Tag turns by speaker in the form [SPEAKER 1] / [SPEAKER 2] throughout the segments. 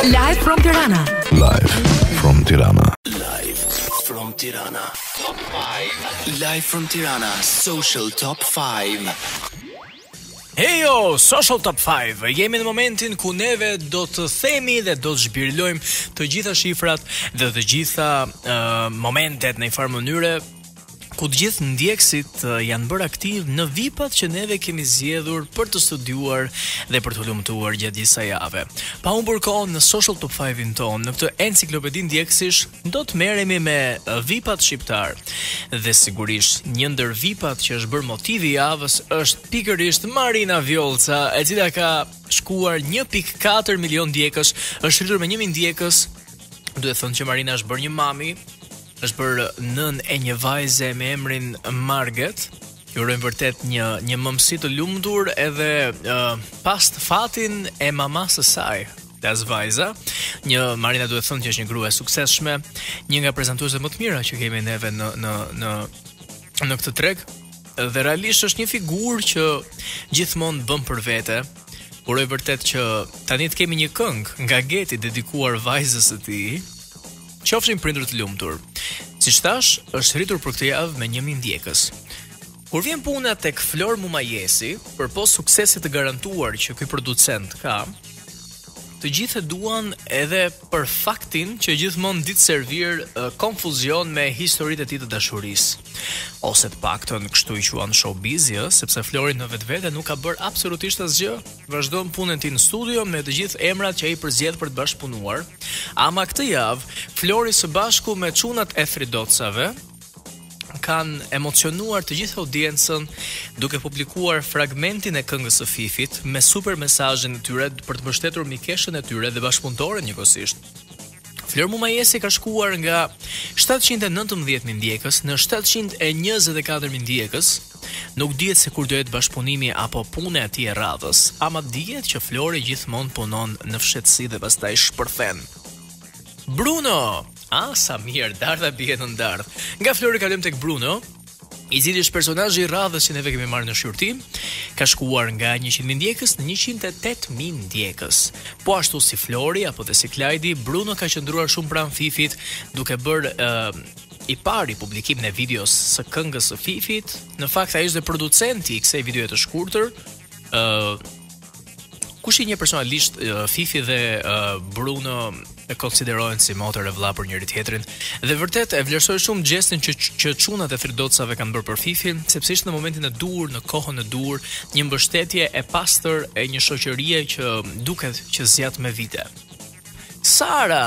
[SPEAKER 1] Live from Tirana.
[SPEAKER 2] Live from Tirana.
[SPEAKER 3] Live from Tirana. Top 5. Live from Tirana. Social Top 5.
[SPEAKER 4] Hejo, Social Top 5. Jemi në momentin ku neve do të themi dhe do të zhbirlojmë të gjitha shifrat dhe të gjitha momentet në një farë mënyre ku të gjithë ndjekësit janë bërë aktiv në VIP-at që neve kemi zgjedhur për të studiuar dhe për të lumtuar gjatë disa jave. Pa humbur kohë në Social Top 5-in tonë, në këtë enciklopedi ndjekësish, do të merremi me VIP-at shqiptar. Dhe sigurisht, një ndër VIP-at që është bërë motivi i javës është pikërisht Marina Vjollca, e cila ka shkuar 1.4 milion ndjekësh, është rritur me 1.000 ndjekës. Duhet thënë që Marina është bërë një mami, është bërë nën e një vajze me emrin Marget. Ju urojmë vërtet një mëmësi të lumtur edhe pas të fatin e mamasë së saj, as vajza. Marina duhet thënë që është një grua e suksesshme, një nga prezantuesit më të mira që kemi neve në këtë treg, dhe realisht është një figurë që gjithmonë bën për vete. Uroj vërtet që tani të kemi një këngë nga Geti dedikuar vajzës së tij. Qofshin prindër të lumtur. Siç thash, është rritur për këtë javë me 1.000 ndjekës. Kur vjen puna tek Flor Mumajesi, përpos suksesit të garantuar që ky producent ka, të gjithë e duan edhe për faktin që gjithmonë ditë servir konfuzion me historitë e tij të dashurisë. Ose të paktën kështu i quan showbiz, sepse Flori në vetvete nuk ka bërë absolutisht asgjë. Vazhdon punën e tij në studio me të gjithë emrat që ai përzgjedh për të bashkëpunuar. Ama këtë javë, Flori së bashku me çunat e Thridocave kanë emocionuar të gjithë audiencën duke publikuar fragmentin e këngës së Fifit me super mesazhin e tyre për të mbështetur mikeshën e tyre dhe bashkëpunëtorën njëkohësisht. Flor Mumajesi ka shkuar nga 719.000 ndjekës në 724.000 ndjekës. Nuk dihet se kur do jetë bashkëpunimi apo puna e tij e radhës, ama dihet që Flori gjithmonë punon në fshehtësi dhe pastaj shpërthen. Bruno, sa mirë, dardha bie në dardh. Nga Flori kalojmë tek Bruno, i cili është personazhi i radhës që neve kemi marrë në shqyrtim, ka shkuar nga 100.000 ndjekës në 108.000 ndjekës. Po ashtu si Flori apo dhe si Klajdi, Bruno ka qëndruar shumë pranë Fifit, duke bërë i pari publikim në videos së këngës së Fifit. Në fakt ai është dhe producenti i kësaj videoje të shkurtër. Kush i një personalisht Fifi dhe Bruno e konsiderojnë si motor e vëlla për njëri tjetrin, dhe vërtet e vlerësoj shumë gestin që çunat e Thridocave kanë bërë për Fifin, sepse ishte në momentin e dur, në kohën e dur, një mbështetje e pastër e një shoqërie që duket që zjat me vite. Sara,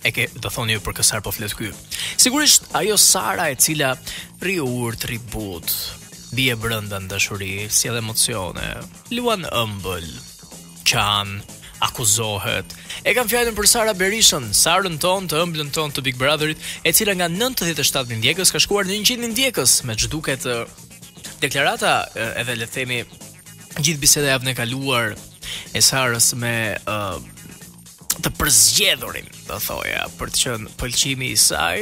[SPEAKER 4] e ke do thoni ju për kësar po flet ky. Sigurisht ajo Sara e cila rri urt, rri but, bie brenda në dashuri, sjell emocione, luan ëmbël, qan, akuzohet. E kam fjalën për Sara Berishën, Sarën tonë, të ëmbëlën tonë të Big Brotherit, e cila nga 97.000 ndjekës ka shkuar në 100.000 ndjekës, me ç'duket deklarata edhe le të themi gjithë biseda e javën e kaluar e Sarës me të përzgjedhurin, do thoja, për të qenë pëlqimi i saj,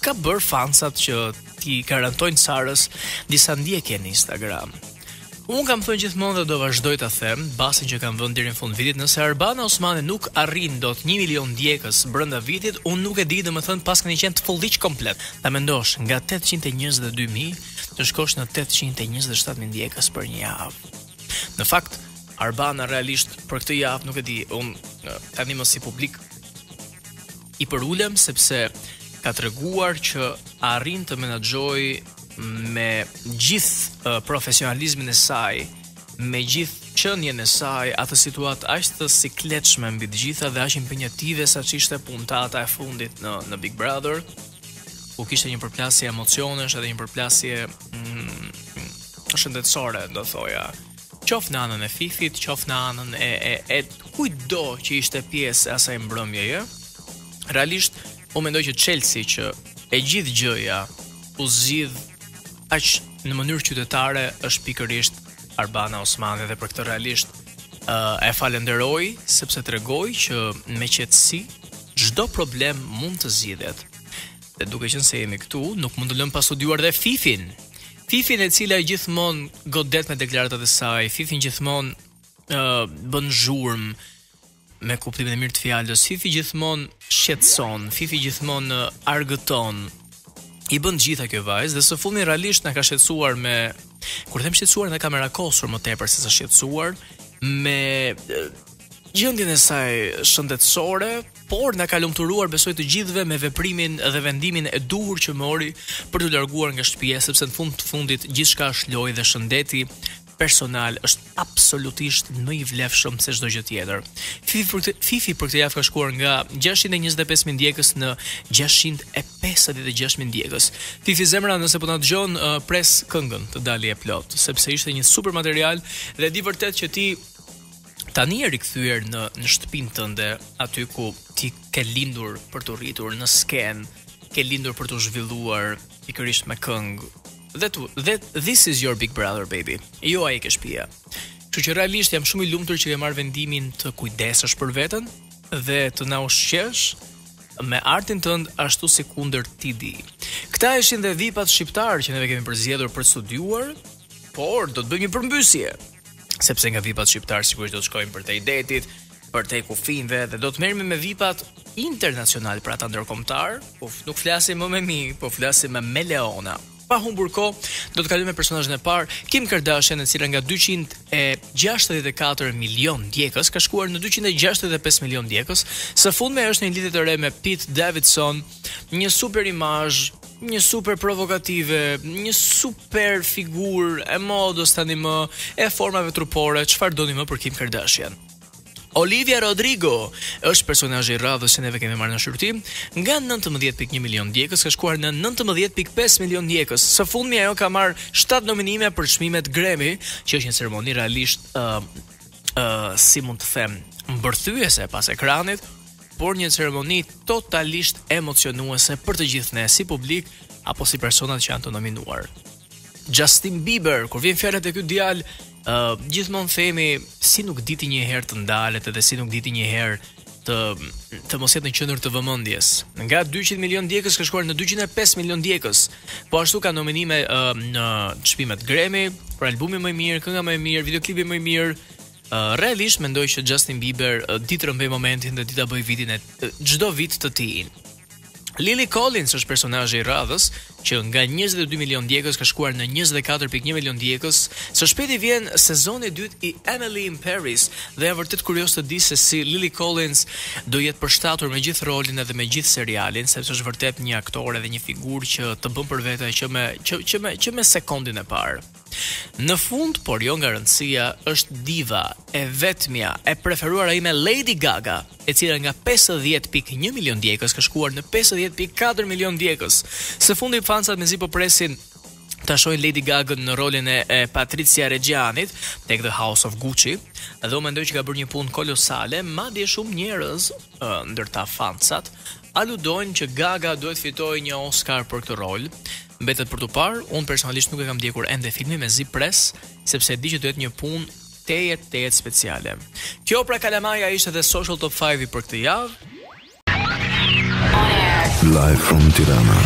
[SPEAKER 4] ka bërë fansat që ti garantojnë Sarës disa ndjekje në Instagram. Unë kam thënë gjithmonë dhe do vazhdoj ta them, basin që kam vënë deri në fund vitit, nëse Arbana Osmani nuk arrin dot 1 milion ndjekës brenda vitit, unë nuk e di, domethënë pas kanë qenë të folliq komplet. Ta mendosh, nga 822.000 të shkosh në 827.000 ndjekës për një javë. Në fakt, Arbana realisht për këtë javë nuk e di, unë tani më si publik i përulem sepse ka treguar që arrin të menaxhoj me gjithë profesionalizmin e saj, me gjithë qënjen e saj, atë situatë aq të sikletshme mbi të gjitha dhe aq impenjative sa ç'ishte puntata e fundit në Big Brother, ku kishte një përplasje emocionesh edhe një përplasje shëndetësore, do thoja. Qoftë në anën e Fifit, qoftë në anën e kujtdo që ishte pjesë e asaj mbrëmjeje. Realisht, unë mendoj që Chelsea që e gjithë gjëja u zgjidh aq në mënyrë qytetare është pikërisht Arbana Osmani, dhe për këtë realisht e falenderoj sepse tregoi që me qetësi çdo problem mund të zgjidhet. Dhe duke qenë se jemi këtu, nuk mund të lëm pa studiuar dhe Fifin. Fifin e cila gjithmonë godet me deklaratat e saj, Fifin gjithmonë bën zhurmë me kuptimin e mirë të fjalës. Fifi gjithmonë shqetëson, Fifi gjithmonë argëton. I bën gjitha kjo vajzë dhe së fundmi realisht na ka shqetësuar me, kur them shqetësuar, na ka merakosur më tepër se sa shqetësuar me gjendjen e saj shëndetësore, por na ka lumturuar besoj të gjithëve me veprimin dhe vendimin e duhur që mori për të larguar nga shtëpia, sepse në fund të fundit gjithçka është lojë dhe shëndeti personal është absolutisht më i vlefshëm se çdo gjë tjetër. Fifi për këtë javë ka shkuar nga 625.000 ndjekës në 656.000 ndjekës. Fifi zemra, nëse po na dëgjon, pres këngën të dalë e plot, sepse ishte një super material dhe di vërtet që ti tani je rikthyer në shtëpinë tënde, aty ku ti ke lindur për të rritur në skenë, ke lindur për të zhvilluar pikërisht me këngë. That this is your big brother, baby. Jo ai ke shtëpia. Kështu që realisht jam shumë i lumtur që ke marrë vendimin të kujdesesh për veten dhe të na ushqesh me artin tënd ashtu si kundër ti di. Këta ishin dhe VIP-at shqiptar që neve kemi përzgjedhur për studiuar, por do të bëjmë një përmbysje, sepse nga VIP-at shqiptar sigurisht do të shkojmë për te detit, për te kufinve dhe do të merremi me VIP-at internacional, pra ata ndërkombëtar, po nuk flasim më me mi, po flasim me Leona. Pa humbur kohë, do të kalojmë me personazhin e parë, Kim Kardashian, e cila nga 264 milion ndjekës ka shkuar në 265 milion ndjekës. Së fundmi është në një lidhje të re me Pete Davidson, një super imazh, një super provokative, një super figurë e modës tani më, e formave trupore, çfarë doni më për Kim Kardashian. Olivia Rodrigo është personazhi i radhës që neve kemi marrë në shqyrtim, nga 19.1 milion ndjekës ka shkuar në 19.5 milion ndjekës. Së fundmi ajo ka marrë 7 nominime për çmimet Grammy, që është një ceremoni realisht si mund të them, mbërthyese pas ekranit, por një ceremoni totalisht emocionuese për të gjithë ne, si publik apo si personat që janë të nominuar. Justin Bieber, kur vjen fjalët e ky djalë, gjithmonë themi si nuk diti një herë të ndalet edhe si nuk diti një herë të mos jetë në qendër të vëmendjes. Nga 200 milion ndjekës ka shkuar në 205 milion ndjekës. Po ashtu ka nominime në çmimet Grammy, për albumi më i mirë, kënga më e mirë, videoklipi më i mirë. Realisht mendoj që Justin Bieber di të rëmbej momentin dhe di ta bëj vitin e çdo vit të tij. Lily Collins është personazhi i radhës, që nga 22 milion ndjekës ka shkuar në 24.1 milion ndjekës. Së shpejti vjen sezoni i dytë i Emily in Paris dhe jam vërtet kurioz të di se si Lily Collins do jetë përshtatur me gjithë rolin edhe me gjithë serialin, sepse është vërtet një aktore dhe një figurë që të bën për vete që me sekondin e parë. Në fund, por jo nga rëndësia, është diva e vetmja e preferuara ime Lady Gaga, e cila nga 50.1 milion ndjekës ka shkuar në 50.4 milion ndjekës. Së fundi fansat mezi po presin ta shohin Lady Gaga në rolin e Patricia Reggianit tek The House of Gucci, dhe unë mendoj që ka bërë një punë kolosale, madje shumë njerëz, ndërta fansat, aludojnë që Gaga duhet fitojë një Oscar për këtë rol. Mbetet për të parë, unë personalisht nuk e kam ndjekur ende filmin, mezi pres, sepse di që duhet një punë tejet speciale. Kjo pra kalamaja ishte dhe Social Top 5 i për këtë javë.
[SPEAKER 2] Live from Tirana.